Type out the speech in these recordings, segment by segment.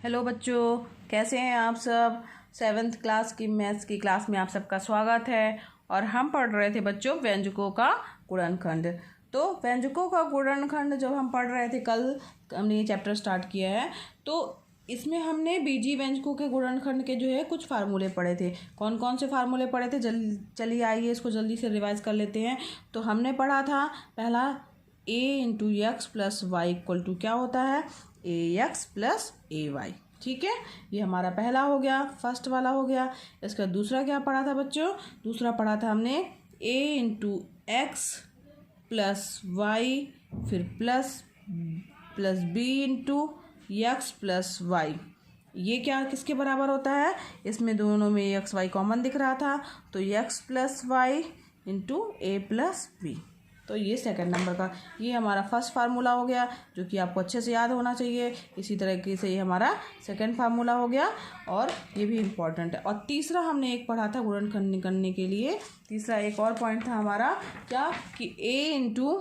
Hello बच्चों, कैसे हैं आप सब। सेवन्थ क्लास की मैथ्स की क्लास में आप सबका स्वागत है। और हम पढ़ रहे थे बच्चों व्यंजकों का गुणनखंड। तो व्यंजकों का गुणनखंड जब हम पढ़ रहे थे, कल हमने ये चैप्टर स्टार्ट किया है, तो इसमें हमने बीजीय व्यंजकों के गुणनखंड के जो है कुछ फार्मूले पढ़े थे। कौन कौन से फार्मूले पढ़े थे, चलिए आइए इसको जल्दी से रिवाइज कर लेते हैं। तो हमने पढ़ा था पहला a into X plus Y equal to क्या होता है, A X plus A Y. ठीक है, ये हमारा पहला हो गया, फर्स्ट वाला हो गया। इसका दूसरा क्या पढ़ा था बच्चों, दूसरा पढ़ा था हमने a into X plus Y फिर plus B into X plus Y. ये क्या किसके बराबर होता है, इसमें दोनों में एक्स वाई कॉमन दिख रहा था, तो x plus Y into A plus B. तो ये सेकंड नंबर का, ये हमारा फर्स्ट फार्मूला हो गया, जो कि आपको अच्छे से याद होना चाहिए। इसी तरीके से ये हमारा सेकंड फार्मूला हो गया और ये भी इम्पॉर्टेंट है। और तीसरा हमने एक पढ़ा था गुणनखंड करने के लिए, तीसरा एक और पॉइंट था हमारा क्या, कि a into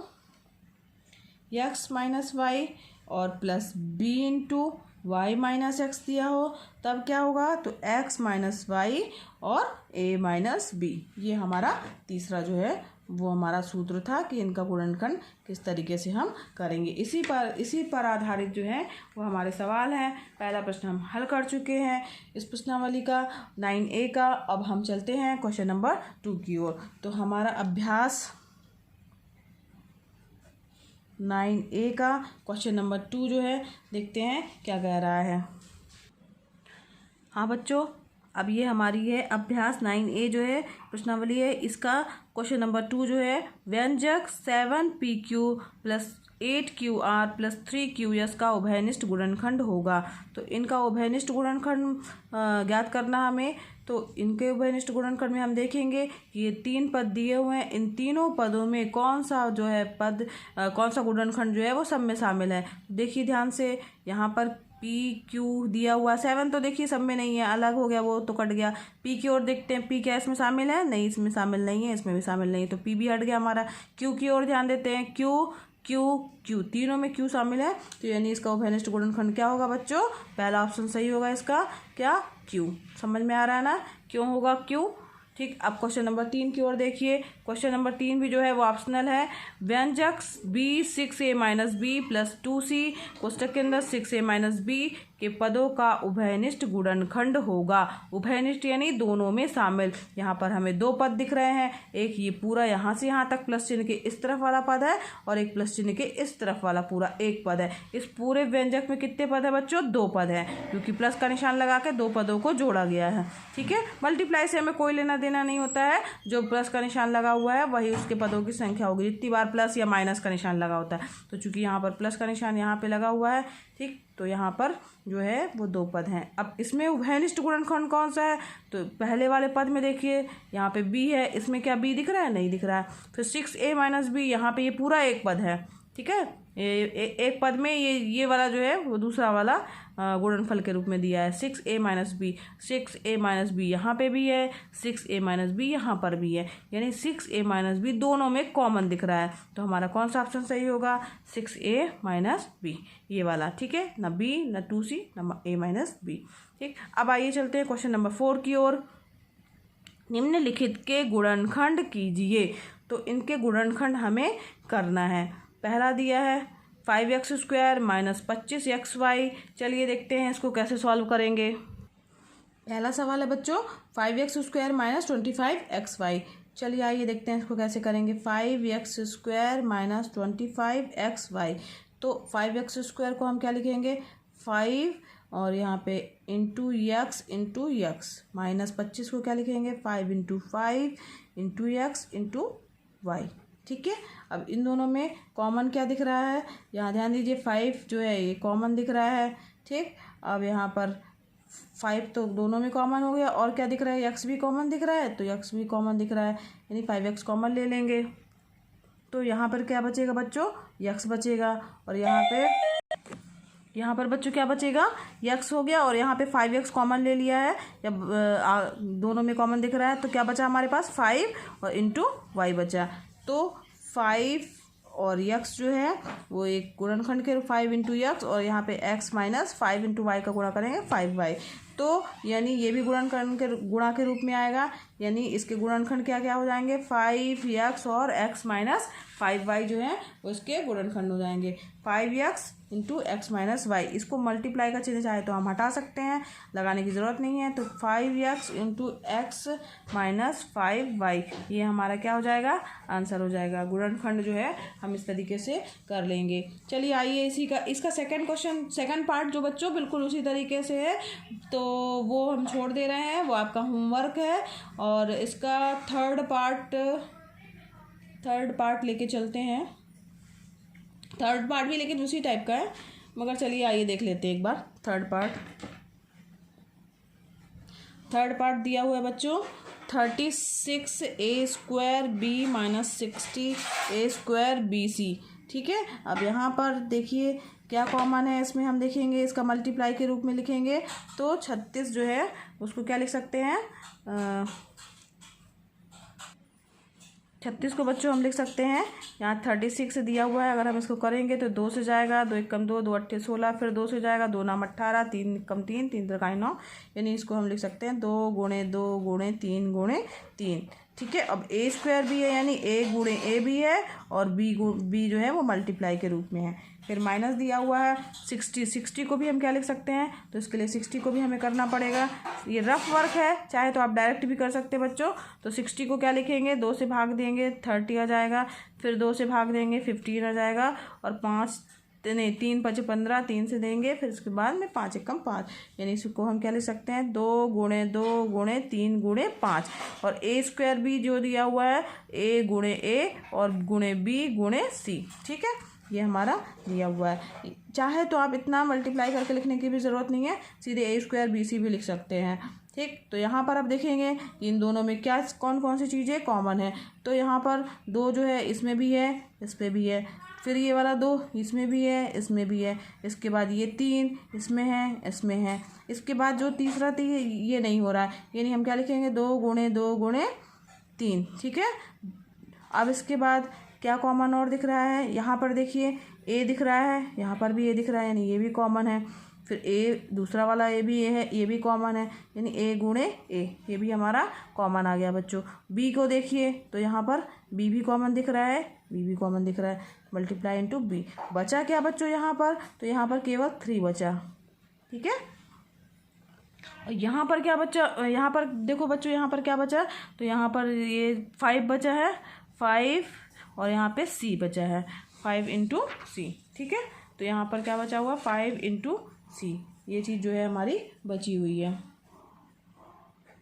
X minus Y और plus B into Y minus X दिया हो, तब क्या होगा, तो x माइनस वाई और a माइनस बी। ये हमारा तीसरा जो है वो हमारा सूत्र था कि इनका गुणनखंड किस तरीके से हम करेंगे। इसी पर आधारित जो है वो हमारे सवाल हैं। पहला प्रश्न हम हल कर चुके हैं इस प्रश्नावली का 9A का। अब हम चलते हैं क्वेश्चन नंबर 2 की ओर। तो हमारा अभ्यास 9A का क्वेश्चन नंबर 2 जो है, देखते हैं क्या कह रहा है। हाँ बच्चों, अब ये हमारी है अभ्यास 9A जो है प्रश्नावली है, इसका क्वेश्चन नंबर 2 जो है, व्यंजक 7PQ plus 8QR plus 3QS का उभयनिष्ठ गुणनखंड होगा। तो इनका उभयनिष्ठ गुणनखंड ज्ञात करना हमें। तो इनके उभयनिष्ठ गुणनखंड में हम देखेंगे ये 3 पद दिए हुए हैं, इन तीनों पदों में कौन सा जो है पद कौन सा गुणनखंड जो है वो सब में शामिल है। देखिए ध्यान से, यहाँ पर पी क्यू दिया हुआ, 7 तो देखिए सब में नहीं है, अलग हो गया, वो तो कट गया। पी की ओर देखते हैं, पी क्या इसमें शामिल है, नहीं इसमें शामिल नहीं है, इसमें भी शामिल नहीं है, तो पी भी हट गया हमारा। क्यू की ओर ध्यान देते हैं, क्यू क्यू क्यू, तीनों में क्यू शामिल है, तो यानी इसका उभयनिष्ठ गुणनखंड क्या होगा बच्चों, पहला ऑप्शन सही होगा इसका, क्या, क्यू। समझ में आ रहा है ना, क्यों होगा क्यू। ठीक, अब क्वेश्चन नंबर 3 की ओर देखिए। क्वेश्चन नंबर 3 भी जो है वो ऑप्शनल है। व्यंजक b 6a minus B plus 2c कोष्टक के अंदर 6a माइनस बी के पदों का उभयनिष्ठ गुणनखंड होगा। उभयनिष्ठ यानी दोनों में शामिल। यहाँ पर हमें 2 पद दिख रहे हैं, एक ये पूरा यहाँ से यहाँ तक प्लस चिन्ह के इस तरफ वाला पद है और एक प्लस चिन्ह के इस तरफ वाला पूरा एक पद है। इस पूरे व्यंजक में कितने पद है बच्चों, 2 पद है, क्योंकि प्लस का निशान लगा के 2 पदों को जोड़ा गया है। ठीक है, मल्टीप्लाई से हमें कोई लेना देना नहीं होता है, जो प्लस का निशान लगा हुआ है वही उसके पदों की संख्या होगी, जितनी बार प्लस या माइनस का निशान लगा होता है। तो चूंकि यहाँ पर प्लस का निशान यहाँ पे लगा हुआ है, ठीक, तो यहाँ पर जो है वो 2 पद हैं। अब इसमें उभयनिष्ठ गुणनखंड कौन सा है, तो पहले वाले पद में देखिए यहाँ पे b है, इसमें क्या b दिख रहा है, नहीं दिख रहा है। फिर 6a माइनस बी, यहाँ पे ये पूरा एक पद है। ठीक है, एक पद में ये वाला जो है वो दूसरा वाला गुणनफल के रूप में दिया है, 6a minus B. 6a minus B यहाँ पे भी है, 6a माइनस बी यहाँ पर भी है, यानी 6a माइनस बी दोनों में कॉमन दिख रहा है। तो हमारा कौन सा ऑप्शन सही होगा, 6a माइनस बी, ये वाला। ठीक है, ना b ना 2c ना a माइनस बी। ठीक, अब आइए चलते हैं क्वेश्चन नंबर 4 की ओर। निम्नलिखित के गुणनखंड कीजिए। तो इनके गुणनखंड हमें करना है। पहला दिया है 5x स्क्वायर माइनस 25xy। चलिए देखते हैं इसको कैसे सॉल्व करेंगे। पहला सवाल है बच्चों 5x स्क्वायर माइनस 25xy। चलिए आइए देखते हैं इसको कैसे करेंगे। 5x स्क्वायर माइनस 25xy, तो 5x स्क्वायर को हम क्या लिखेंगे, 5 और यहाँ पे इंटू एक्स माइनस 25 को क्या लिखेंगे, 5 into 5 into X into Y. ठीक है, अब इन दोनों में कॉमन क्या दिख रहा है, यहाँ ध्यान दीजिए 5 जो है ये कॉमन दिख रहा है। ठीक, अब यहाँ पर 5 तो दोनों में कॉमन हो गया, और क्या दिख रहा है, x भी कॉमन दिख रहा है, तो x भी कॉमन दिख रहा है, यानी 5x कॉमन ले लेंगे। तो यहाँ पर क्या बचेगा बच्चों, x बचेगा, और यहाँ पर बच्चों क्या बचेगा, x हो गया, और यहाँ पे 5x कॉमन ले लिया है, जब दोनों में कॉमन दिख रहा है, तो क्या बचा हमारे पास 5 और इंटू वाई बचा। तो 5 और यक्स जो है वो एक गुणनखंड के 5 इंटू यक्स, और यहाँ पे एक्स माइनस 5 इंटू वाई का गुणा करेंगे 5y। तो यानी ये भी गुणनखंड के गुणा के रूप में आएगा, यानी इसके गुणनखंड क्या क्या हो जाएंगे 5x और x माइनस 5y जो है वो इसके गुणनखंड हो जाएंगे। 5x into X minus Y, इसको मल्टीप्लाई का चिन्ह चाहे तो हम हटा सकते हैं, लगाने की ज़रूरत नहीं है। तो 5x into X minus 5y ये हमारा क्या हो जाएगा, आंसर हो जाएगा। गुणनखंड जो है हम इस तरीके से कर लेंगे। चलिए आइए इसका सेकंड क्वेश्चन, सेकंड पार्ट जो बच्चों बिल्कुल उसी तरीके से है, तो वो हम छोड़ दे रहे हैं, वो आपका होमवर्क है। और इसका थर्ड पार्ट लेके चलते हैं। थर्ड पार्ट भी लेकिन उसी टाइप का है, मगर चलिए आइए देख लेते हैं एक बार थर्ड पार्ट दिया हुआ है बच्चों 36a² b minus 60a² bc। ठीक है, अब यहाँ पर देखिए क्या कॉमन है इसमें, हम देखेंगे इसका मल्टीप्लाई के रूप में लिखेंगे तो 36 जो है उसको क्या लिख सकते हैं, 36 को बच्चों हम लिख सकते हैं, यहाँ 36 दिया हुआ है, अगर हम इसको करेंगे तो 2 से जाएगा, 2 एकम 2, 2 अट्ठे 16, फिर 2 से जाएगा, 2 नाम 18, 3 एकम 3, 3 त्रिकाई 9, यानी इसको हम लिख सकते हैं 2 गुणे 2 गुणे 3 गुणे 3। ठीक है, अब a² भी है, यानी a गुणे a भी है, और b जो है वो मल्टीप्लाई के रूप में है। फिर माइनस दिया हुआ है 60 को भी हम क्या लिख सकते हैं, तो इसके लिए 60 को भी हमें करना पड़ेगा। ये रफ वर्क है, चाहे तो आप डायरेक्ट भी कर सकते हैं बच्चों। तो 60 को क्या लिखेंगे, 2 से भाग देंगे 30 आ जाएगा, फिर 2 से भाग देंगे 15 आ जाएगा, और 3 5 15, 3 से देंगे, फिर उसके बाद में 5 एकम 5, यानी इसको हम क्या लिख सकते हैं 2 गुणे 2 गुणे 3 गुणे 5। और a² भी जो दिया हुआ है a गुणे a और गुणे b गुणे c। ठीक है, ये हमारा दिया हुआ है। चाहे तो आप इतना मल्टीप्लाई करके लिखने की भी ज़रूरत नहीं है, सीधे a² bc भी लिख सकते हैं। ठीक, तो यहाँ पर आप देखेंगे इन दोनों में क्या कौन कौन सी चीज़ें कॉमन है। तो यहाँ पर 2 जो है इसमें भी है, इस पर भी है, फिर ये वाला 2 इसमें भी है, इसमें भी है, इसके बाद ये 3 इसमें है, इसमें है, इसके बाद जो तीसरा 3 ये नहीं हो रहा है, यानी हम क्या लिखेंगे 2 गुणे 2 गुणे 3। ठीक है, अब इसके बाद क्या कॉमन और दिख रहा है, यहाँ पर देखिए a दिख रहा है, यहाँ पर भी a दिख रहा है, यानी ये भी कॉमन है। फिर a दूसरा वाला a भी है, ये भी कॉमन है, यानी a गुणे a, ये भी हमारा कॉमन आ गया बच्चों। b को देखिए तो यहाँ पर b भी कॉमन दिख रहा है, b भी कॉमन दिख रहा है, मल्टीप्लाई इंटू b। बचा क्या बच्चों यहाँ पर, तो यहाँ पर केवल 3 बचा। ठीक है, और यहाँ पर क्या बचा, यहाँ पर देखो बच्चों यहाँ पर क्या बचा, तो यहाँ पर ये 5 बचा है, 5, और यहाँ पे c बचा है 5 इंटू सी। ठीक है, तो यहाँ पर क्या बचा हुआ 5 इंटू सी, ये चीज़ जो है हमारी बची हुई है।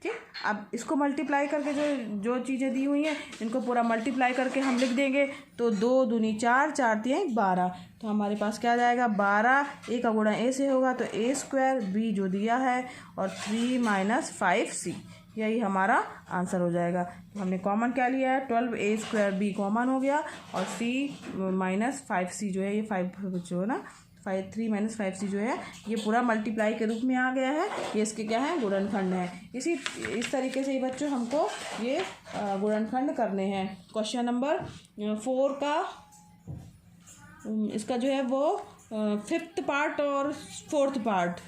ठीक, अब इसको मल्टीप्लाई करके जो चीज़ें दी हुई हैं इनको पूरा मल्टीप्लाई करके हम लिख देंगे, तो 2 दूनी 4, 4 3 12, तो हमारे पास क्या आ जाएगा 12, a का गुणा a से होगा तो a² b जो दिया है, और 3 माइनस 5c, यही हमारा आंसर हो जाएगा। तो हमने कॉमन क्या लिया है 12a² b कॉमन हो गया, और c माइनस 5c जो है, ये 5 जो है ना 3 माइनस 5c जो है ये पूरा मल्टीप्लाई के रूप में आ गया है। ये इसके क्या है गुणनखंड है। इस तरीके से ही बच्चों हमको ये गुणनखंड करने हैं। क्वेश्चन नंबर 4 का इसका जो है वो 5th पार्ट और 4th पार्ट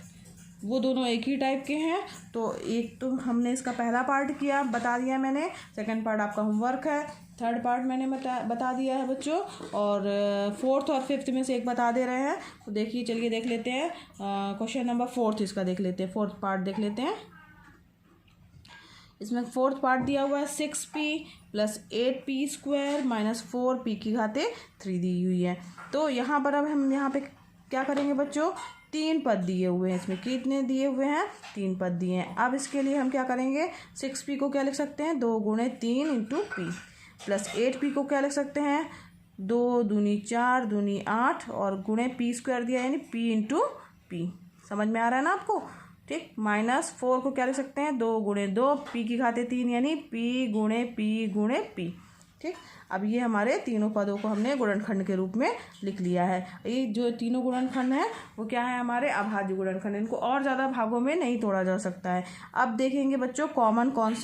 वो दोनों एक ही टाइप के हैं। तो एक तो हमने इसका पहला पार्ट किया, बता दिया मैंने, सेकंड पार्ट आपका होमवर्क है, थर्ड पार्ट मैंने बता दिया है बच्चों, और 4th और 5th में से एक बता दे रहे हैं। तो देखिए चलिए देख लेते हैं क्वेश्चन नंबर 4th इसका देख लेते हैं, 4th पार्ट देख लेते हैं। इसमें 4th पार्ट दिया हुआ है 6p plus 8p² minus 4p की घाते 3 दी हुई है। तो यहाँ पर अब हम यहाँ पे क्या करेंगे बच्चों, 3 पद दिए हुए हैं, इसमें कितने दिए हुए हैं 3 पद दिए हैं। अब इसके लिए हम क्या करेंगे 6p को क्या लिख सकते हैं 2 गुणे 3 इंटू p, प्लस 8p को क्या लिख सकते हैं 2 दूनी 4 दूनी 8 और गुणे p² दिया यानी p इंटू p। समझ में आ रहा है ना आपको। ठीक, माइनस 4 को क्या लिख सकते हैं 2 गुणे 2 p की घाते 3 यानी p गुणे p गुणे p। ठीक। अब ये हमारे तीनों पदों को हमने गुणनखंड के रूप में लिख लिया है। ये जो तीनों गुणनखंड हैं वो क्या है, हमारे अभाज्य गुणनखंड। इनको और ज़्यादा भागों में नहीं तोड़ा जा सकता है। अब देखेंगे बच्चों कॉमन कौन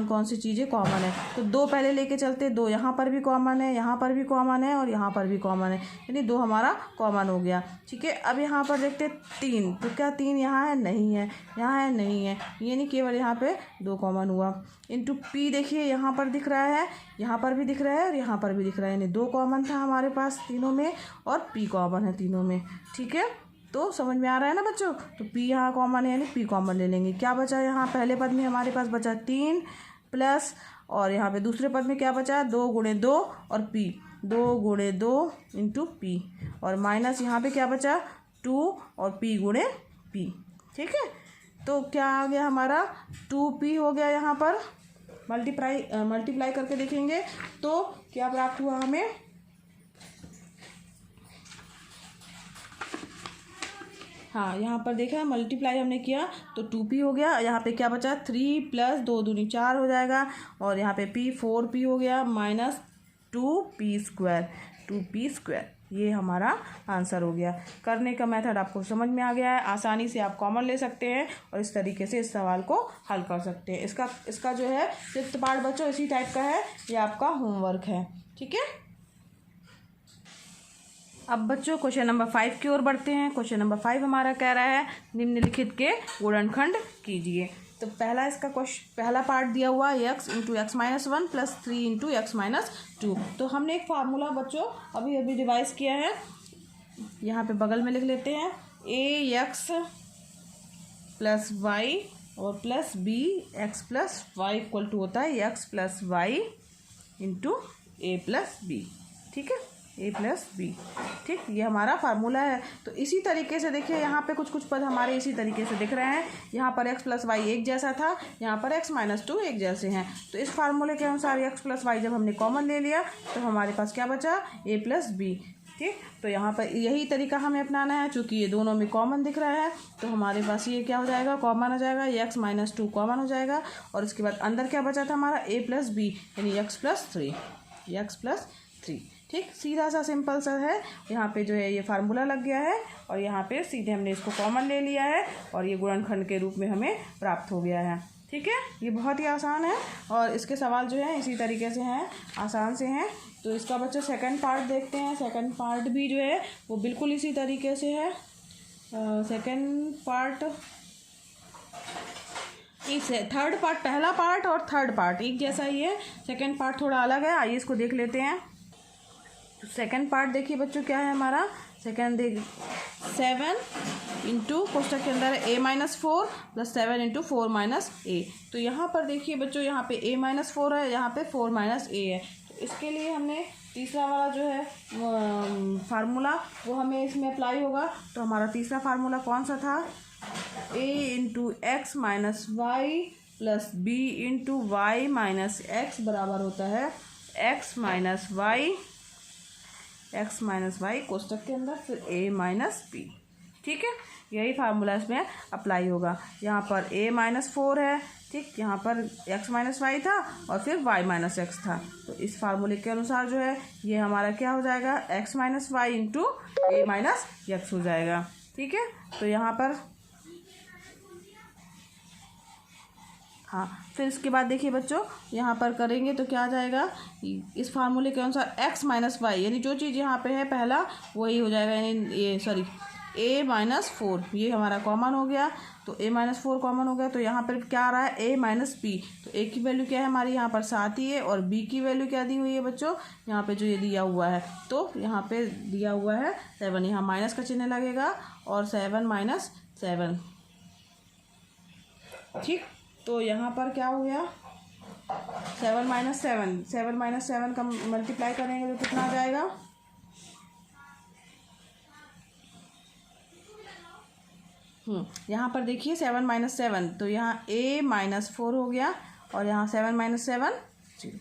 कौन सी चीज़ें कॉमन है। तो 2 पहले लेके चलते, 2 यहाँ पर भी कॉमन है, यहाँ पर भी कॉमन है और यहाँ पर भी कॉमन है, यानी 2 हमारा कॉमन हो गया। ठीक है। अब यहाँ पर देखते 3, तो क्या 3 यहाँ है, नहीं है, यहाँ है, नहीं है, यानी केवल यहाँ पे 2 कॉमन हुआ। इंटू पी देखिए यहाँ पर दिख रहा है, यहाँ पर भी दिख रहा है और यहाँ पर भी दिख रहा है, यानी 2 कॉमन था हमारे पास तीनों में और पी कॉमन है तीनों में। ठीक है, तो समझ में आ रहा है ना बच्चों। तो पी यहाँ कॉमन है यानी पी कॉमन ले लेंगे। क्या बचा यहाँ पहले पद में हमारे पास बचा 3 प्लस, और यहाँ पे दूसरे पद में क्या बचा 2 गुणे 2 और पी, 2 गुणे 2 इंटू पी, और माइनस यहाँ पे क्या बचा 2 और पी गुणे पी। ठीक है, तो क्या आ गया हमारा 2p हो गया। यहाँ पर मल्टीप्लाई करके देखेंगे तो क्या प्राप्त हुआ हमें, हाँ यहाँ पर देखा है मल्टीप्लाई हमने किया तो 2p हो गया। यहाँ पे क्या बचा 3 प्लस 2 दूनी 4 हो जाएगा, और यहाँ पे p 4p हो गया माइनस 2p स्क्वायर। ये हमारा आंसर हो गया। करने का मेथड आपको समझ में आ गया है। आसानी से आप कॉमन ले सकते हैं और इस तरीके से इस सवाल को हल कर सकते हैं। इसका जो है 5th पार्ट बच्चों इसी टाइप का है, ये आपका होमवर्क है। ठीक है, अब बच्चों क्वेश्चन नंबर 5 की ओर बढ़ते हैं। क्वेश्चन नंबर 5 हमारा कह रहा है निम्नलिखित के गुणनखंड कीजिए। तो पहला पार्ट दिया हुआ x into X minus 1 plus 3 into X minus 2। तो हमने एक फार्मूला बच्चों अभी रिवाइज किया है, यहाँ पे बगल में लिख लेते हैं ax प्लस वाई और plus B X plus Y equal to होता है x plus Y into A plus B. ठीक है, ए प्लस बी। ठीक, ये हमारा फार्मूला है। तो इसी तरीके से देखिए यहाँ पे कुछ पद हमारे इसी तरीके से दिख रहे हैं। यहाँ पर x प्लस वाई एक जैसा था, यहाँ पर x माइनस 2 एक जैसे हैं। तो इस फार्मूले के अनुसार x प्लस वाई जब हमने कॉमन ले लिया तो हमारे पास क्या बचा a प्लस बी। ठीक, तो यहाँ पर यही तरीका हमें अपनाना है। चूँकि ये दोनों में कॉमन दिख रहा है तो हमारे पास ये क्या हो जाएगा, कॉमन हो जाएगा, x माइनस 2 कॉमन हो जाएगा, और इसके बाद अंदर क्या बचा था हमारा a प्लस बी यानी x प्लस 3। ठीक, सीधा सा सिंपल सा है। यहाँ पे जो है ये फार्मूला लग गया है और यहाँ पे सीधे हमने इसको कॉमन ले लिया है और ये गुणनखंड के रूप में हमें प्राप्त हो गया है। ठीक है, ये बहुत ही आसान है और इसके सवाल जो है इसी तरीके से हैं, आसान से हैं। तो इसका बच्चों सेकंड पार्ट देखते हैं। सेकंड पार्ट भी जो है वो बिल्कुल इसी तरीके से है। सेकंड पार्ट थर्ड पार्ट, पहला पार्ट और थर्ड पार्ट एक जैसा ही है, सेकंड पार्ट थोड़ा अलग है। आइए इसको देख लेते हैं। तो सेकंड पार्ट देखिए बच्चों क्या है हमारा, सेकंड 7 इंटू कोष्टक के अंदर a minus 4 plus 7 into 4 minus a। तो यहाँ पर देखिए बच्चों यहाँ पे a माइनस 4 है, यहाँ पे 4 माइनस a है। तो इसके लिए हमने तीसरा वाला जो है फार्मूला वो हमें इसमें अप्लाई होगा। तो हमारा तीसरा फार्मूला कौन सा था, a into X minus Y plus b into Y minus X बराबर होता है x माइनस वाई कोष्टक के अंदर फिर a माइनस बी। ठीक है, यही फार्मूला इसमें अप्लाई होगा। यहाँ पर a माइनस 4 है, ठीक, यहाँ पर x माइनस वाई था और फिर y माइनस एक्स था। तो इस फार्मूले के अनुसार जो है ये हमारा क्या हो जाएगा, x माइनस वाई इंटू ए माइनस एक्स हो जाएगा। ठीक है, तो यहाँ पर हाँ, फिर इसके बाद देखिए बच्चों यहाँ पर करेंगे तो क्या आ जाएगा, इस फार्मूले के अनुसार x माइनस वाई यानी जो चीज़ यहाँ पे है पहला वही हो जाएगा, यानी ये a माइनस 4 ये हमारा कॉमन हो गया। तो a माइनस 4 कॉमन हो गया तो यहाँ पर क्या आ रहा है a माइनस b। तो a की वैल्यू क्या है हमारी यहाँ पर 7 ही है और b की वैल्यू क्या दी हुई है बच्चों, यहाँ पे जो ये दिया हुआ है, तो यहाँ पे दिया हुआ है 7, यहाँ माइनस का चिन्ह लगेगा और 7 माइनस 7। ठीक, तो यहाँ पर क्या हो गया 7 माइनस 7 का मल्टीप्लाई करेंगे तो कितना आ जाएगा, यहाँ पर देखिए 7 माइनस 7 तो यहाँ a माइनस 4 हो गया और यहाँ 7 माइनस 7 0।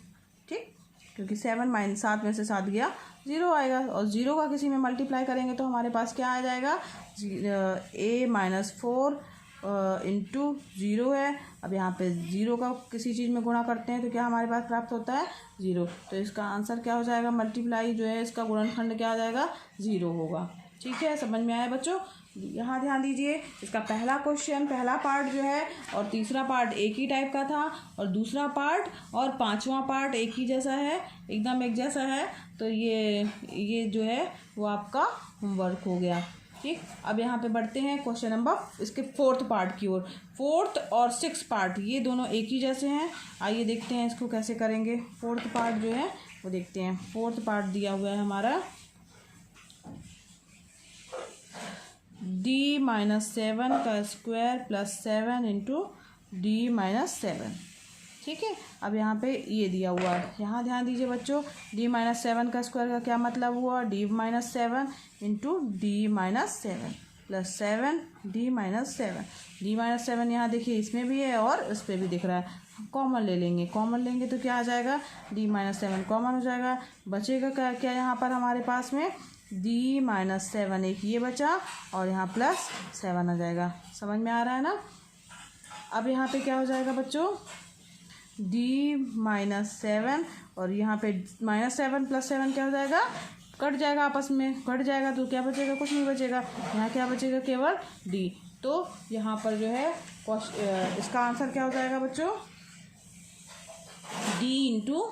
ठीक, क्योंकि 7 माइनस 7 में से 7 गया 0 आएगा और 0 का किसी में मल्टीप्लाई करेंगे तो हमारे पास क्या आ जाएगा, a माइनस 4 इंटू 0 है। अब यहाँ पे 0 का किसी चीज़ में गुणा करते हैं तो क्या हमारे पास प्राप्त होता है 0। तो इसका आंसर क्या हो जाएगा, मल्टीप्लाई जो है इसका गुणनखंड क्या आ जाएगा 0 होगा। ठीक है, समझ में आया बच्चों। यहाँ ध्यान दीजिए, इसका पहला क्वेश्चन, पहला पार्ट जो है और तीसरा पार्ट एक ही टाइप का था और दूसरा पार्ट और पांचवा पार्ट एक ही जैसा है, एकदम एक जैसा है। तो ये जो है वो आपका होमवर्क हो गया। ठीक, अब यहाँ पे बढ़ते हैं क्वेश्चन नंबर इसके फोर्थ पार्ट की ओर। फोर्थ और सिक्स पार्ट ये दोनों एक ही जैसे हैं। आइए देखते हैं इसको कैसे करेंगे। फोर्थ पार्ट जो है वो देखते हैं। फोर्थ पार्ट दिया हुआ है हमारा d-7 का स्क्वायर प्लस 7 इंटू d-7। ठीक है, अब यहाँ पे ये दिया हुआ है। यहाँ ध्यान दीजिए बच्चों, d-7 का स्क्वायर का क्या मतलब हुआ, d-7 into d-7 plus 7 d-7। d-7 यहाँ देखिए इसमें भी है और इस पर भी दिख रहा है। कॉमन ले लेंगे, कॉमन लेंगे तो क्या आ जाएगा, d-7 कॉमन हो जाएगा। बचेगा क्या क्या यहाँ पर हमारे पास में, d-7 एक ये बचा और यहाँ प्लस 7 आ जाएगा। समझ में आ रहा है ना। अब यहाँ पे क्या हो जाएगा बच्चों, d-7 और यहाँ पे -7 प्लस 7 क्या हो जाएगा, कट जाएगा, आपस में कट जाएगा तो क्या बचेगा, कुछ नहीं बचेगा। यहाँ क्या बचेगा, केवल d। तो यहाँ पर जो है इसका आंसर क्या हो जाएगा बच्चों, d इंटू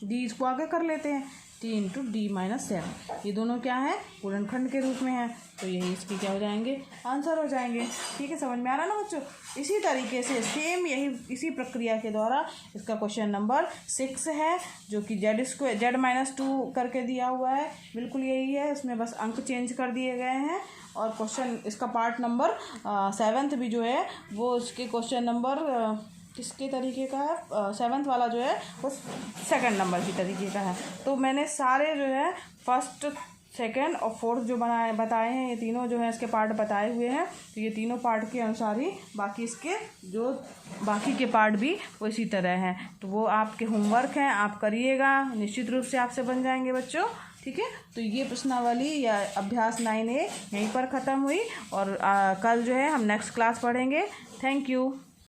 डी, इसको आगे कर लेते हैं, t इंटू d-7। ये दोनों क्या है, गुणनखंड के रूप में है, तो यही इसके क्या हो जाएंगे, आंसर हो जाएंगे। ठीक है, समझ में आ रहा है ना बच्चों। इसी तरीके से सेम यही इसी प्रक्रिया के द्वारा इसका क्वेश्चन नंबर 6 है, जो कि z-2 करके दिया हुआ है। बिल्कुल यही है, इसमें बस अंक चेंज कर दिए गए हैं। और क्वेश्चन इसका पार्ट नंबर 7 भी जो है वो इसके क्वेश्चन नंबर किसके तरीके का है, 7th वाला जो है वो 2nd नंबर की तरीके का है। तो मैंने सारे जो है 1st, 2nd और 4th जो बताए हैं, ये तीनों जो है इसके पार्ट बताए हुए हैं। तो ये तीनों पार्ट के अनुसार ही बाकी इसके जो बाकी के पार्ट भी वो इसी तरह हैं। तो वो आपके होमवर्क हैं, आप करिएगा, निश्चित रूप से आपसे बन जाएंगे बच्चों। ठीक है, तो ये प्रश्नावली या अभ्यास 9A यहीं पर ख़त्म हुई और कल जो है हम नेक्स्ट क्लास पढ़ेंगे। Thank you.